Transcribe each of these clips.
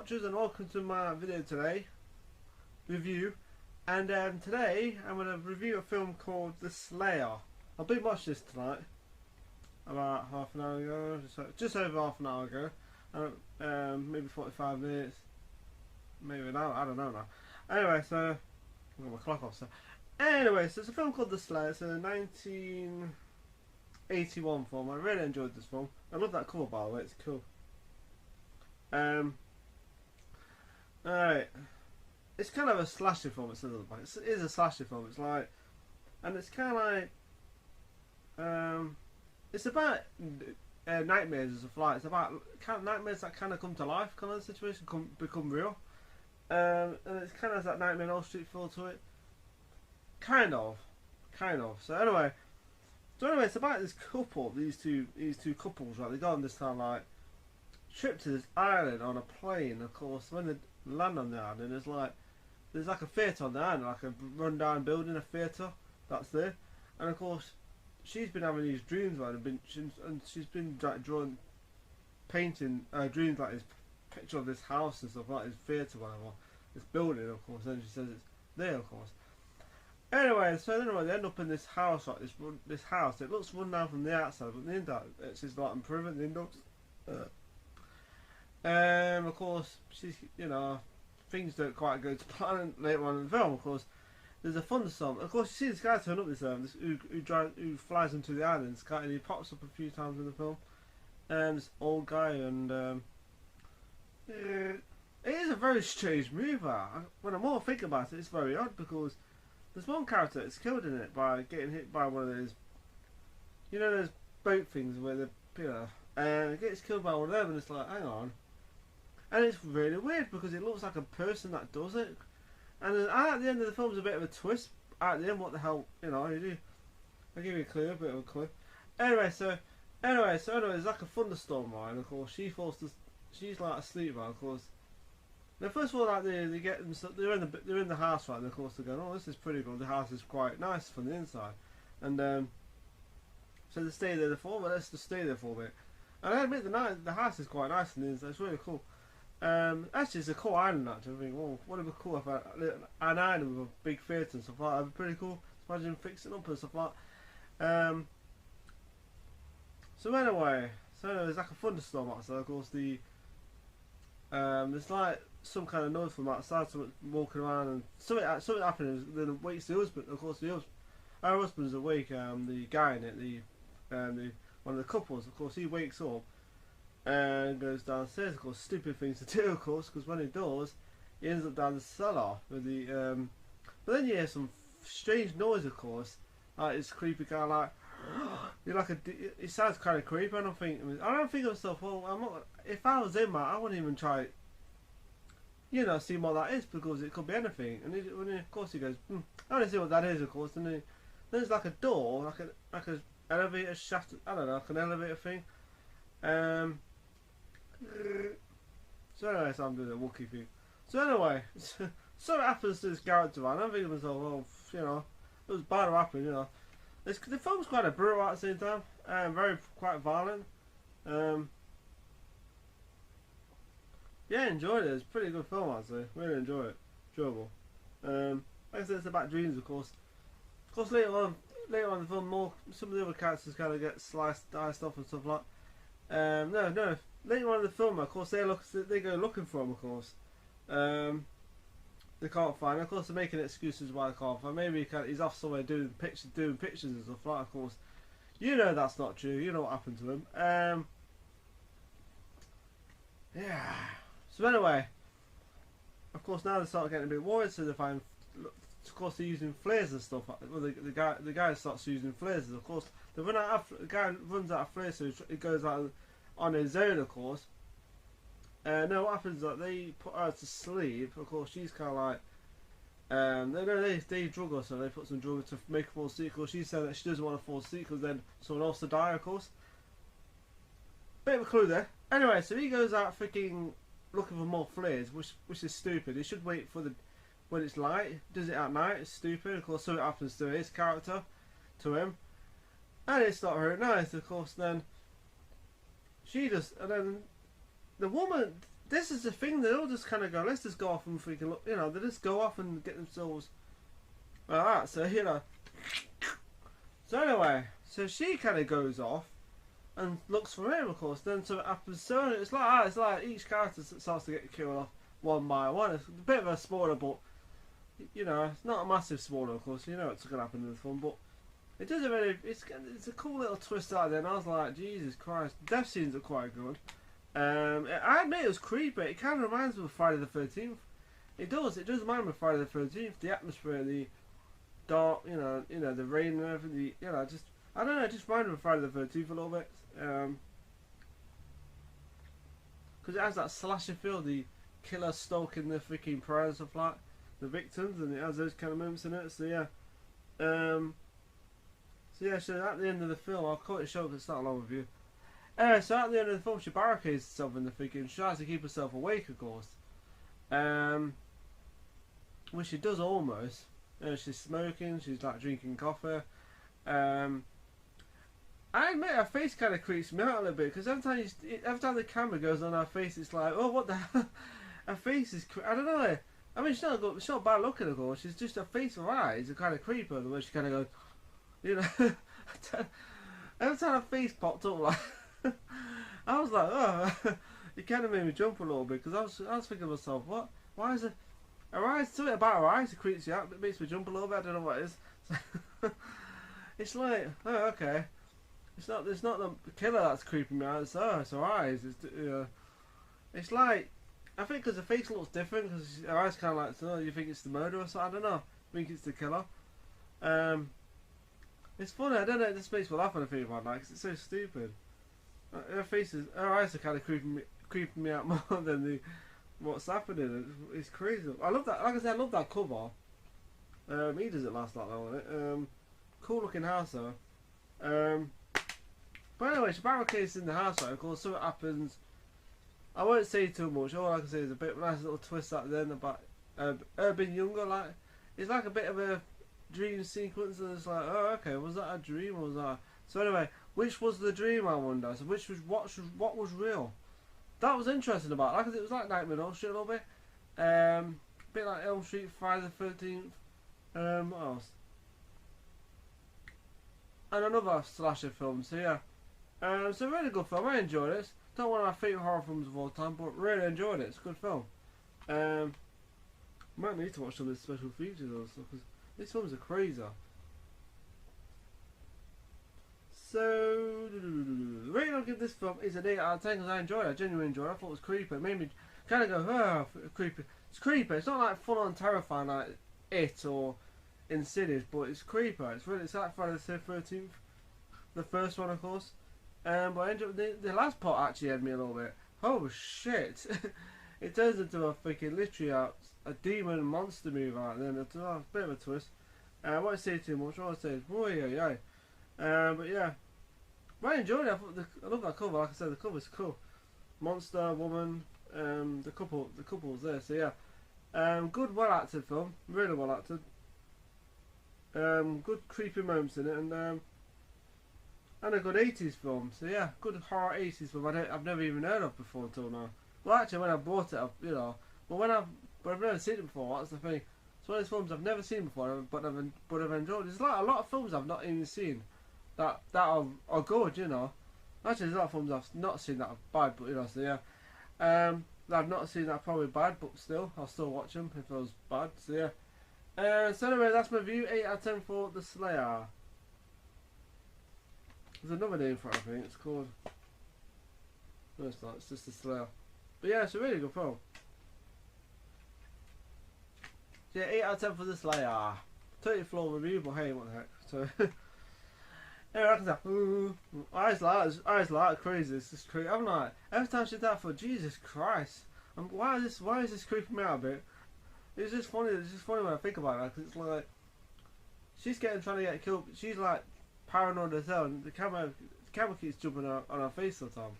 watchers, and welcome to my video today review. And today I'm going to review a film called The Slayer. I been watching this tonight about half an hour ago, just over half an hour ago, maybe 45 minutes, maybe an hour, I don't know now. Anyway, so I've got my clock off. So anyway, so it's a film called The Slayer. It's a 1981 film. I really enjoyed this film. I love that cover, by the way. It's cool. Alright, it's kind of a slasher film. It is a slasher film. It's like, and it's kind of like, it's about nightmares and stuff like. It's about kind of nightmares that kind of come to life, kind of situation, become real. And it's kind of that Nightmare on Elm Street feel to it. Kind of. So anyway, it's about this couple. These two couples, right? They go on this kind of like trip to this island on a plane. Of course, when they land on the island, there's like a theatre on the island, like a run-down building, a theatre that's there. And of course, she's been having these dreams, right? And she's been like painting dreams, like this picture of this house and stuff like this theatre, whatever, this building, of course. And she says it's there, of course. Anyway, so they end up in this house, like this house. It looks run down from the outside, but the inside it's just like improving. The indoors. Of course, she's, things don't quite go to plan later on in the film. Of course, there's a thunderstorm. Of course, you see this guy turn up who flies into the island. And he pops up a few times in the film. This old guy, and it is a very strange movie. When I more think about it, it's very odd because there's one character that's killed in it by getting hit by one of those, those boat things where the and gets killed by one of them, and it's like, hang on. And it's really weird because it looks like a person that does it. And then at the end of the film, there's a bit of a twist. At the end, what the hell, you do? I'll give you a clue, a bit of a clue. Anyway, there's like a thunderstorm, right? And of course, she's like asleep, right? Of course. Now, first of all, like they're in the house, right? And of course, they're going, oh, this is pretty good. The house is quite nice from the inside, and so they stay there for. Well, let's just stay there for a bit. And I admit the house is quite nice and it's really cool. Actually, it's a cool island. Actually, I think, well, what would be cool if an island with a big theatre and stuff like that? That'd be pretty cool. Imagine fixing up and stuff like that. So anyway, there's like a thunderstorm outside. Of course, there's like some kind of noise from outside. Someone walking around and something happening. Then it wakes the husband. Of course, our husband's awake. The guy in it, one of the couples, of course, he wakes up and goes downstairs. Of course, stupid things to do, of course, because when he does, he ends up down the cellar with the. But then you hear some strange noise, of course, like this creepy guy, like it sounds kind of creepy. I don't think to myself, well, I'm not. If I was him, I wouldn't even try. See what that is because it could be anything. And of course, he goes, I want to see what that is, of course. And there's like a door, like a elevator shaft, I don't know, like an elevator thing. So anyway, so I'm doing a Wookiee thing. So anyway, so it happens to this character, and I'm thinking to myself, well, it was bound to happen, The film's quite a brutal at the same time, quite violent. Yeah, enjoyed it. It's a pretty good film, I'd say. Really enjoy it. Enjoyable. Like I said, it's about dreams, of course. Of course, later on in the film, some of the other characters kind of get diced off and stuff like that. No. Later on in the film, of course, they go looking for him, of course. They can't find him. Of course, they're making excuses why they can't find him. Maybe he's off somewhere doing pictures and stuff like that, of course. That's not true. You know what happened to him. Yeah. So anyway, of course, now they start getting a bit worried, so they find. Of course, they're using flares and stuff. Well, the guy starts using flares. Of course, the guy runs out of flares, so it goes out on his own. Of course, no, what happens is that they put her to sleep. Of course, she's kind of like, they drug her, so they put some drugs to make her fall asleep. Of course, she said that she doesn't want to fall asleep because then someone else will die. Of course, bit of a clue there. Anyway, so he goes out freaking looking for more flares, which is stupid. He should wait for when it's light. Does it at night? It's stupid. Of course, so it happens to his character, to him, and it's not very nice. Of course, then she just, and then the woman, this is the thing. They all just kind of go, let's just go off and freaking look. You know, they just go off and get themselves like that. So you know. So anyway, so she kind of goes off and looks for him, of course. Then so it happens. So it's like that. It's like each character starts to get killed off one by one. It's a bit of a spoiler, but you know, it's not a massive spoiler, of course. You know what's going to happen in the film, but it doesn't really. It's a cool little twist out there. And I was like, Jesus Christ, death scenes are quite good. I admit it was creepy. It kind of reminds me of Friday the 13th. It does. It does remind me of Friday the 13th. The atmosphere, the dark, you know, the rain and everything. You know, just I don't know. It just reminded me of Friday the 13th a little bit. Because it has that slasher feel. The killer stalking the freaking prey and stuff like the victims, and it has those kind of moments in it. So yeah. So at the end of the film, I'll cut it short because it's not a long review. So at the end of the film, she barricades herself in the freaking. She tries to keep herself awake, of course. Which she does almost. She's smoking. She's like drinking coffee. I admit her face kind of creeps me out a little bit because every time the camera goes on her face, it's like, oh, what the hell? Her face is. I don't know. I mean, she's not bad looking, of course. She's just her face, her eyes are kind of creepy. The way she kind of goes, you know. Every time her face popped up, like. I was like, oh, it kind of made me jump a little bit because I was thinking to myself, what? Why is it? Her eyes, something about her eyes that creeps you out. It makes me jump a little bit. I don't know what it is. It's like, oh, okay. It's not the killer that's creeping me out. It's her eyes. It's like, I think because her face looks different because her eyes kind of like, so you think it's the murderer? So I don't know. I think it's the killer. It's funny. I don't know. It just makes me laugh when I think about that because it's so stupid. Her eyes are kind of creeping me out more than what's happening. It's crazy. I love that. Like I said, I love that cover. He doesn't last that long on it. Cool looking house though. But anyway, she barricades in the house, right? Of course, something happens. I won't say too much. All I can say is a bit of a nice little twist at the end about her being younger. Like it's like a bit of a dream sequence, and it's like, oh, okay, was that a dream or was that? So anyway, which was the dream? I wonder. So which was what was real? That was interesting about. Like it was like Nightmare on Elm Street a little bit. A bit like Elm Street, Friday the 13th. What else? And another slasher film. So yeah. It's a really good film. I enjoyed it. It's not one of my favourite horror films of all time, but really enjoyed it. It's a good film. Might need to watch some of the special features or stuff because these films are crazy. So, the rating I'll give this film is an 8 out of 10 because I enjoyed it. I genuinely enjoyed it. I thought it was creepy. It made me kind of go, oh, creepy. It's creepy. It's not like full on terrifying like It or Insidious, but it's creepy. It's like Friday the 13th. The first one, of course. But I enjoyed the last part actually had me a little bit. Oh shit! It turns into a freaking literally a demon monster movie, and then it's a bit of a twist. I won't say too much. All I say is, oh yeah. But yeah, but I enjoyed it. I love that cover. Like I said, the cover's cool. Monster, woman, the couple's there. So yeah, good, well acted film. Really well acted. Good creepy moments in it, and a good 80s film. So yeah, good horror 80s film. I've never even heard of before until now. Well, actually, when I bought it, but I've never seen it before. That's the thing. It's one of those films I've never seen before, but I've enjoyed. There's like a lot of films I've not even seen that are good, you know. Actually, there's a lot of films I've not seen that are bad, but you know, so yeah. That I've not seen that are probably bad, but still, I'll still watch them if it was bad. So yeah. So anyway, that's my review. 8 out of 10 for The Slayer. There's another name for it, I think. It's called. No, it's not. It's just The Slayer. But yeah, it's a really good film. So yeah, 8 out of 10 for The Slayer. Totally Flawed Review, but hey, what the heck. So. Anyway, I can say, I just like crazy. It's just crazy. I'm like, every time she did that, I thought, Jesus Christ, why is this creeping me out a bit? It's just funny. It's just funny when I think about it, because it's like she's trying to get killed. She's like paranoid as hell, and the camera keeps jumping on her face all the time.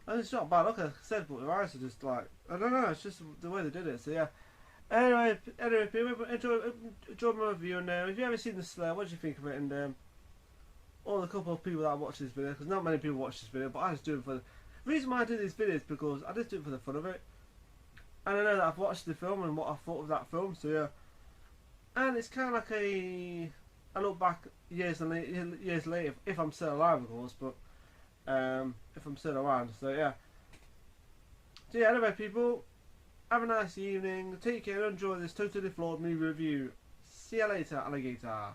And it's not bad. Like I said, but her eyes are just like, I don't know. It's just the way they did it. So yeah. Anyway, people enjoy my review, and if you haven't seen The Slayer, what do you think of it? And all the couple of people that watch this video, because not many people watch this video, but I just do it for the reason why I do these videos, because I just do it for the fun of it. And I know that I've watched the film and what I thought of that film, so yeah. And it's kind of like I look back years later, if I'm still alive, of course, but if I'm still around, so yeah. So yeah, anyway, people, have a nice evening. Take care and enjoy this Totally Flawed movie review. See you later, alligator.